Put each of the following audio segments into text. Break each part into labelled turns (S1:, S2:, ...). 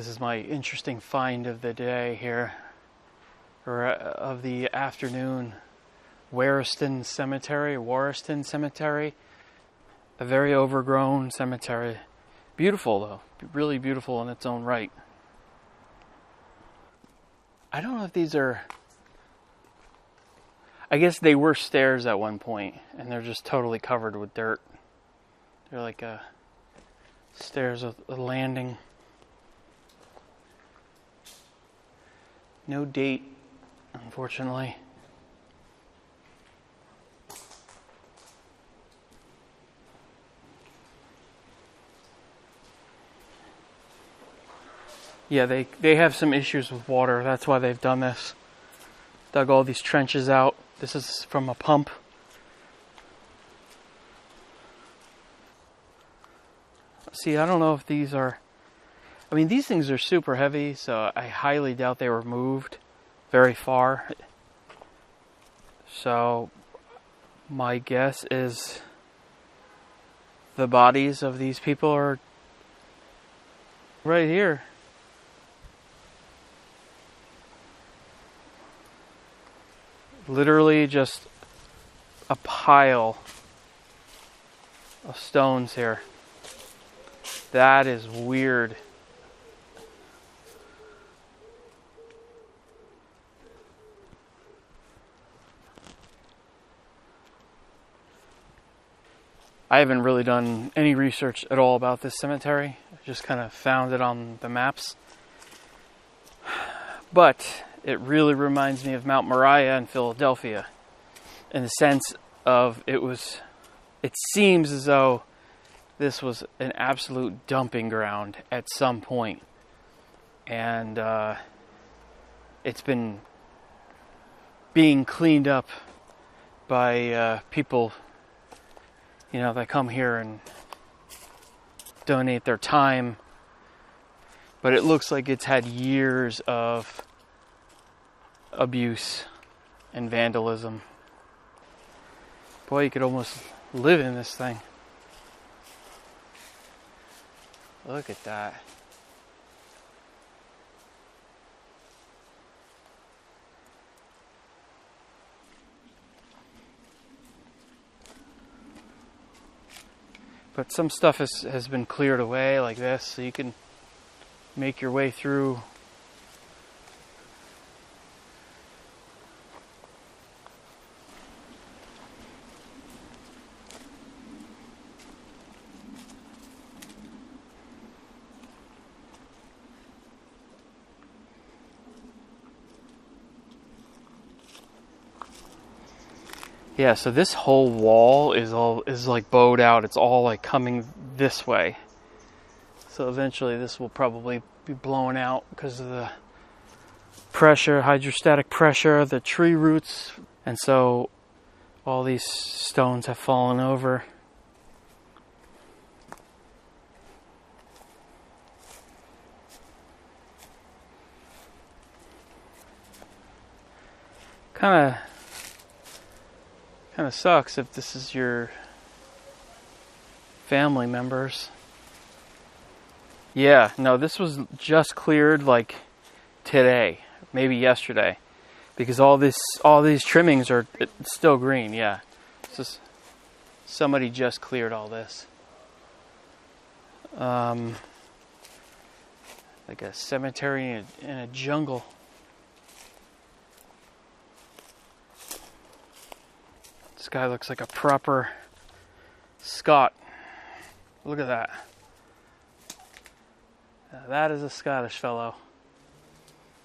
S1: This is my interesting find of the day here, or of the afternoon. Warriston Cemetery, a very overgrown cemetery. Beautiful though, really beautiful in its own right. I don't know if these are, I guess they were stairs at one point, and they're just totally covered with dirt. They're like stairs with a landing. No date, unfortunately. Yeah, they have some issues with water. That's why they've done this. Dug all these trenches out. This is from a pump. See, I don't know if these are... I mean, these things are super heavy, so I highly doubt they were moved very far. So, my guess is the bodies of these people are right here. Literally just a pile of stones here. That is weird. I haven't really done any research at all about this cemetery. I just kind of found it on the maps. But it really reminds me of Mount Moriah in Philadelphia, in the sense of it seems as though this was an absolute dumping ground at some point. And it's been being cleaned up by people, that come here and donate their time. But it looks like it's had years of abuse and vandalism. Boy, you could almost live in this thing. Look at that. But some stuff has been cleared away like this, so you can make your way through. Yeah, so this whole wall is like bowed out. It's all like coming this way. So eventually this will probably be blown out because of the pressure, hydrostatic pressure, the tree roots. And so all these stones have fallen over. Kind of sucks if this is your family members. Yeah, no, this was just cleared like today, maybe yesterday, because all these trimmings are still green. Yeah, it's just somebody just cleared all this. Like a cemetery in a jungle. This guy looks like a proper Scot. Look at that. That is a Scottish fellow.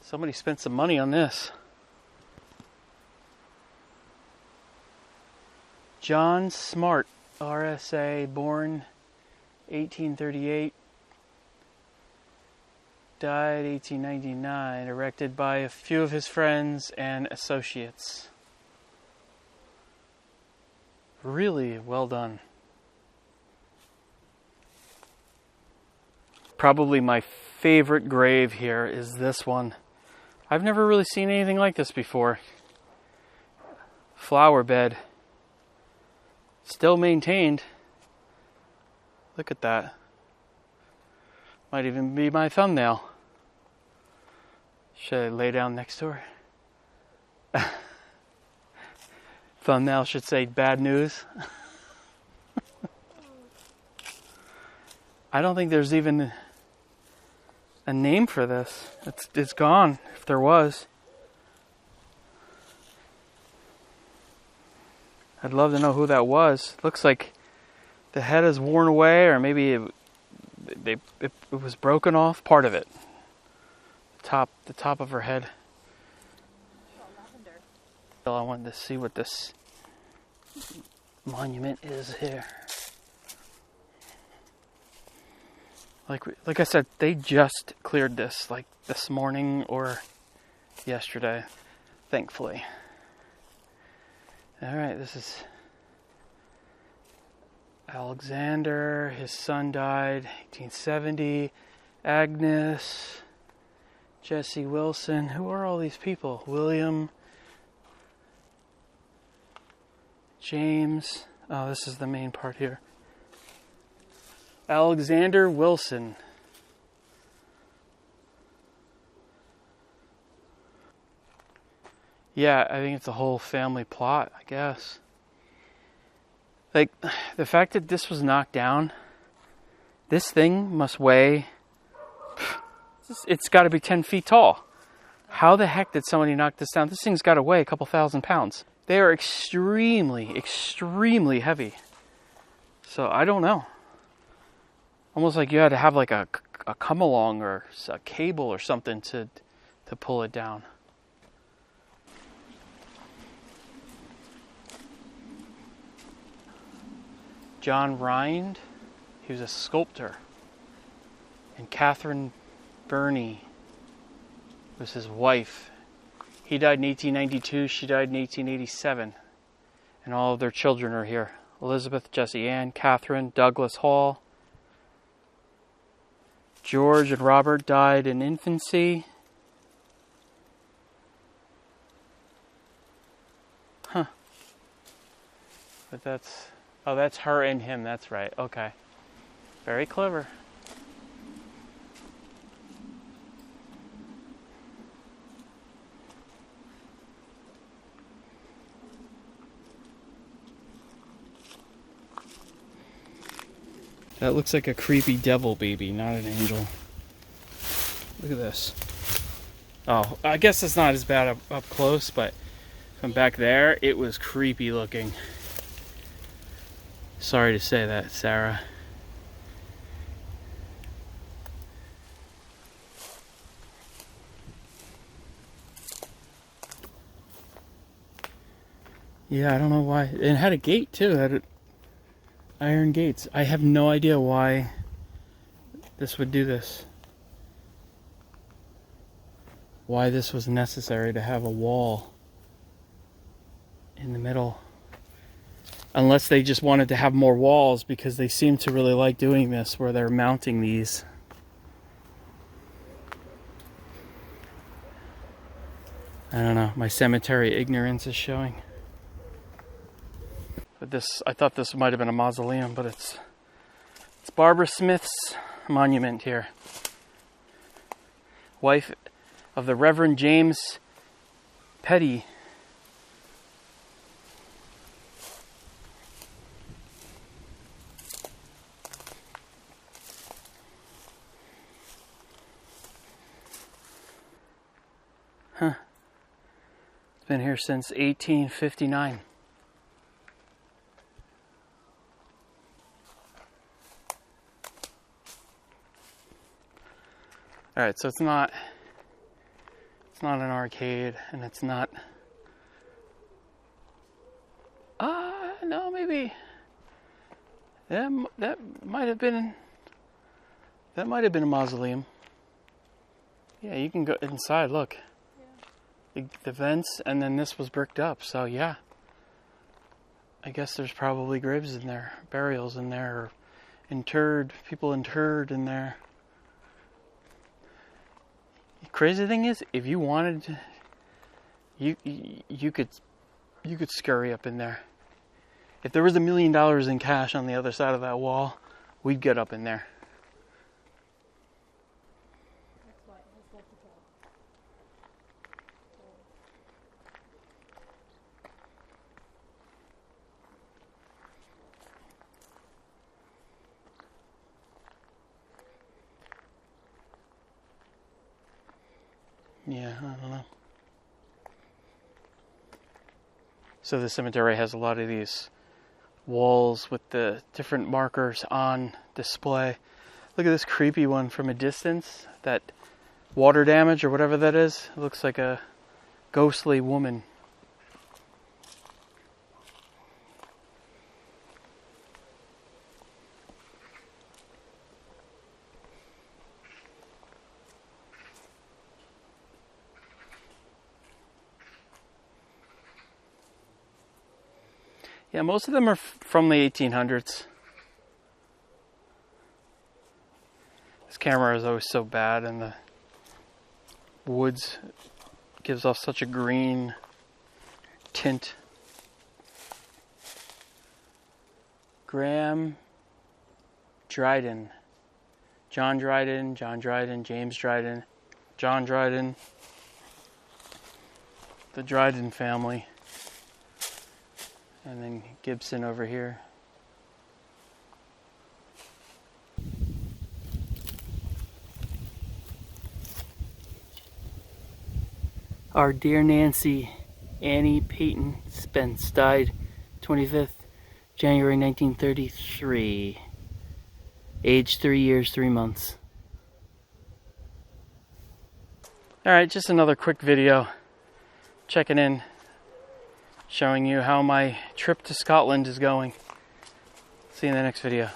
S1: Somebody spent some money on this. John Smart, RSA, born 1838, died 1899, erected by a few of his friends and associates. Really well done. Probably my favorite grave here is this one. I've never really seen anything like this before. Flower bed. Still maintained. Look at that. Might even be my thumbnail. Should I lay down next to her? Thumbnail should say bad news. I don't think there's even a name for this. It's gone, if there was. I'd love to know who that was. Looks like the head is worn away, or maybe it was broken off, part of it. The top of her head. I wanted to see what this monument is here. Like I said, they just cleared this, like this morning or yesterday, thankfully. All right, this is Alexander. His son died 1870. Agnes, Jesse Wilson. Who are all these people? William, James. Oh, this is the main part here. Alexander Wilson. Yeah, I think it's a whole family plot, I guess. Like, the fact that this was knocked down, this thing must weigh, it's got to be 10 feet tall. How the heck did somebody knock this down? This thing's got to weigh a couple thousand pounds. They are extremely, extremely heavy. So, I don't know. Almost like you had to have like a come along or a cable or something to pull it down. John Rind, he was a sculptor. And Catherine Burney was his wife. He died in 1892, she died in 1887. And all of their children are here. Elizabeth, Jessie Ann, Catherine, Douglas Hall. George and Robert died in infancy. Huh. But that's her and him, that's right. Okay. Very clever. That looks like a creepy devil baby, not an angel. Look at this. Oh, I guess it's not as bad up close, but from back there, it was creepy looking. Sorry to say that, Sarah. Yeah, I don't know why. It had a gate too. It had iron gates. I have no idea why this would do this. Why this was necessary to have a wall in the middle. Unless they just wanted to have more walls, because they seem to really like doing this where they're mounting these. I don't know. My cemetery ignorance is showing. But I thought this might have been a mausoleum, but it's Barbara Smith's monument here. Wife of the Reverend James Petty. Huh. It's been here since 1859. All right, so it's not an arcade, and it's not. No, maybe. That might have been a mausoleum. Yeah, you can go inside. Look, yeah. The vents, and then this was bricked up. So yeah, I guess there's probably graves in there, burials in there, or people interred in there. The crazy thing is, if you wanted to, you could scurry up in there. If there was $1 million in cash on the other side of that wall, we'd get up in there. Yeah, I don't know. So the cemetery has a lot of these walls with the different markers on display. Look at this creepy one from a distance. That water damage or whatever that is. It looks like a ghostly woman. Yeah, most of them are from the 1800s. This camera is always so bad, and the woods gives off such a green tint. Graham Dryden. John Dryden, James Dryden, John Dryden. The Dryden family. And then Gibson over here. Our dear Nancy, Annie Peyton Spence, died 25th January 1933. Age 3 years, 3 months. Alright, just another quick video. Checking in. Showing you how my trip to Scotland is going. See you in the next video.